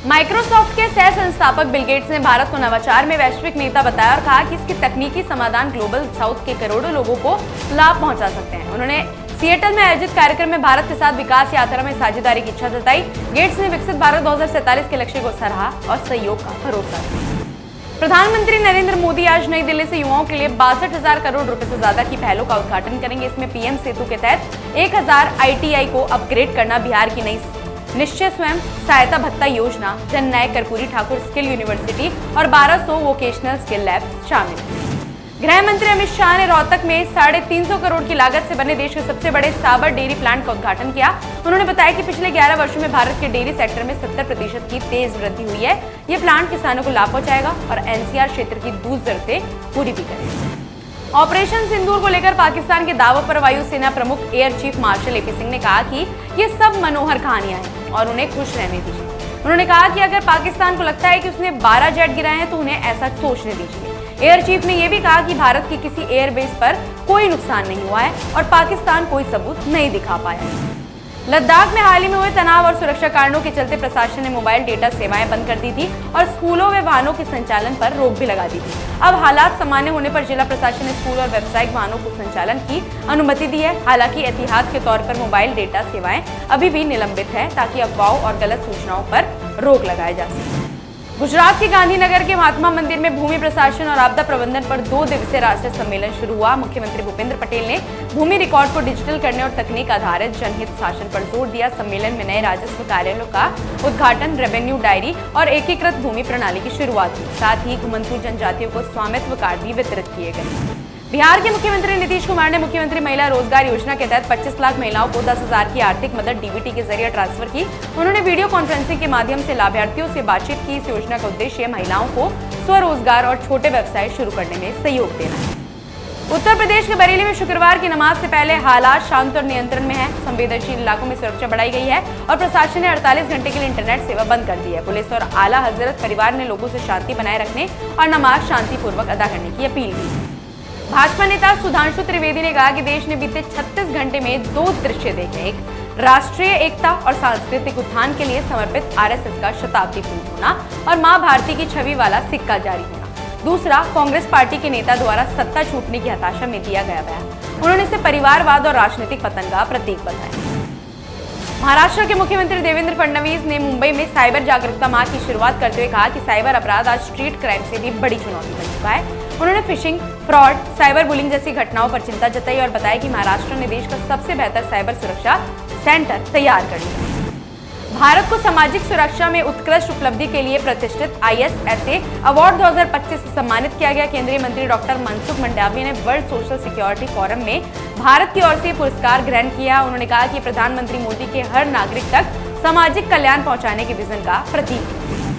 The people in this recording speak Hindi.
माइक्रोसॉफ्ट के सह संस्थापक बिल गेट्स ने भारत को नवाचार में वैश्विक नेता बताया और कहा कि इसके तकनीकी समाधान ग्लोबल साउथ के करोड़ों लोगों को लाभ पहुंचा सकते हैं। उन्होंने सिएटल में आयोजित कार्यक्रम में भारत के साथ विकास यात्रा में साझेदारी की इच्छा जताई। गेट्स ने विकसित भारत 2047 के लक्ष्य को सराहा और सहयोग का भरोसा दिया। प्रधानमंत्री नरेंद्र मोदी आज नई दिल्ली से युवाओं के लिए 62,000 करोड़ रुपए से ज्यादा की पहलों का उद्घाटन करेंगे। इसमें पीएम सेतु के तहत 1,000 आईटीआई को अपग्रेड करना, बिहार की नई निश्चय स्वयं सहायता भत्ता योजना, जननायक कर्पूरी ठाकुर स्किल यूनिवर्सिटी और 1200 वोकेशनल स्किल लैब शामिल हैं। गृह मंत्री अमित शाह ने रोहतक में 350 करोड़ की लागत से बने देश के सबसे बड़े साबर डेयरी प्लांट का उद्घाटन किया। उन्होंने बताया कि पिछले 11 वर्षों में भारत के डेयरी सेक्टर में 70% की तेज वृद्धि हुई है। ये प्लांट किसानों को लाभ पहुंचाएगा और एनसीआर क्षेत्र की दूसरी जरूरतें पूरी भी करेगा। ऑपरेशन सिंदूर को लेकर पाकिस्तान के दावों पर वायुसेना प्रमुख air chief marshal AP Singh ने कहा कि ये सब मनोहर कहानियां हैं और उन्हें खुश रहने दीजिए। उन्होंने कहा कि अगर पाकिस्तान को लगता है कि उसने 12 जेट गिराए हैं तो उन्हें ऐसा सोचने दीजिए। एयर चीफ ने यह भी कहा कि भारत की किसी एयरबेस पर कोई नुकसान नहीं हुआ है और पाकिस्तान कोई सबूत नहीं दिखा पाया है। लद्दाख में हाल ही में हुए तनाव और सुरक्षा कारणों के चलते प्रशासन ने मोबाइल डेटा सेवाएं बंद कर दी थी और स्कूलों व वाहनों के संचालन पर रोक भी लगा दी थी। अब हालात सामान्य होने पर जिला प्रशासन ने स्कूल और व्यावसायिक वाहनों को संचालन की अनुमति दी है। हालांकि एहतियात के तौर पर मोबाइल डेटा सेवाएं अभी भी निलंबित है ताकि अफवाहों और गलत सूचनाओं पर रोक लगाई जा सके। गुजरात के गांधीनगर के महात्मा मंदिर में भूमि प्रशासन और आपदा प्रबंधन पर 2 दिवसीय राष्ट्रीय सम्मेलन शुरू हुआ। मुख्यमंत्री भूपेंद्र पटेल ने भूमि रिकॉर्ड को डिजिटल करने और तकनीक आधारित जनहित शासन पर जोर दिया। सम्मेलन में नए राजस्व कार्यालयों का उद्घाटन, रेवेन्यू डायरी और एकीकृत भूमि प्रणाली की शुरुआत हुई। साथ ही घुमंतू जनजातियों को स्वामित्व कार्ड भी वितरित किए गए। बिहार के मुख्यमंत्री नीतीश कुमार ने मुख्यमंत्री महिला रोजगार योजना के तहत 25 लाख महिलाओं को 10,000 की आर्थिक मदद डीबीटी के जरिए ट्रांसफर की। उन्होंने वीडियो कॉन्फ्रेंसिंग के माध्यम से लाभार्थियों से बातचीत की। इस योजना का उद्देश्य महिलाओं को स्वरोजगार और छोटे व्यवसाय शुरू करने में सहयोग देना है। उत्तर प्रदेश के बरेली में शुक्रवार की नमाज से पहले हालात शांत और नियंत्रण में है। संवेदनशील इलाकों में सुरक्षा बढ़ाई गई है और प्रशासन ने 48 घंटे के लिए इंटरनेट सेवा बंद कर दी है। पुलिस और आला हजरत परिवार ने लोगों से शांति बनाए रखने और नमाज शांतिपूर्वक अदा करने की अपील की। भाजपा नेता सुधांशु त्रिवेदी ने कहा कि देश ने बीते 36 घंटे में 2 दृश्य देखे। एक, राष्ट्रीय एकता और सांस्कृतिक उत्थान के लिए समर्पित आरएसएस का शताब्दी पूर्ण होना और मां भारती की छवि वाला सिक्का जारी होना। दूसरा, कांग्रेस पार्टी के नेता द्वारा सत्ता छूटने की हताशा में दिया गया बयान। उन्होंने इसे परिवारवाद और राजनीतिक पतन का प्रतीक बताया। महाराष्ट्र के मुख्यमंत्री देवेंद्र फडणवीस ने मुंबई में साइबर जागरूकता माह की शुरुआत करते हुए कहा कि साइबर अपराध आज स्ट्रीट क्राइम से भी बड़ी चुनौती बन चुका है। उन्होंने फिशिंग, फ्रॉड, साइबर बुलिंग जैसी घटनाओं पर चिंता जताई और बताया कि महाराष्ट्र ने देश का सबसे बेहतर साइबर सुरक्षा सेंटर तैयार कर लिया। भारत को सामाजिक सुरक्षा में उत्कृष्ट उपलब्धि के लिए प्रतिष्ठित ISSA अवार्ड 2025 से सम्मानित किया गया। केंद्रीय मंत्री डॉक्टर मनसुख मंडाविया ने वर्ल्ड सोशल सिक्योरिटी फोरम में भारत की ओर से पुरस्कार ग्रहण किया। उन्होंने कहा कि प्रधानमंत्री मोदी के हर नागरिक तक सामाजिक कल्याण पहुंचाने के विजन का प्रतीक है।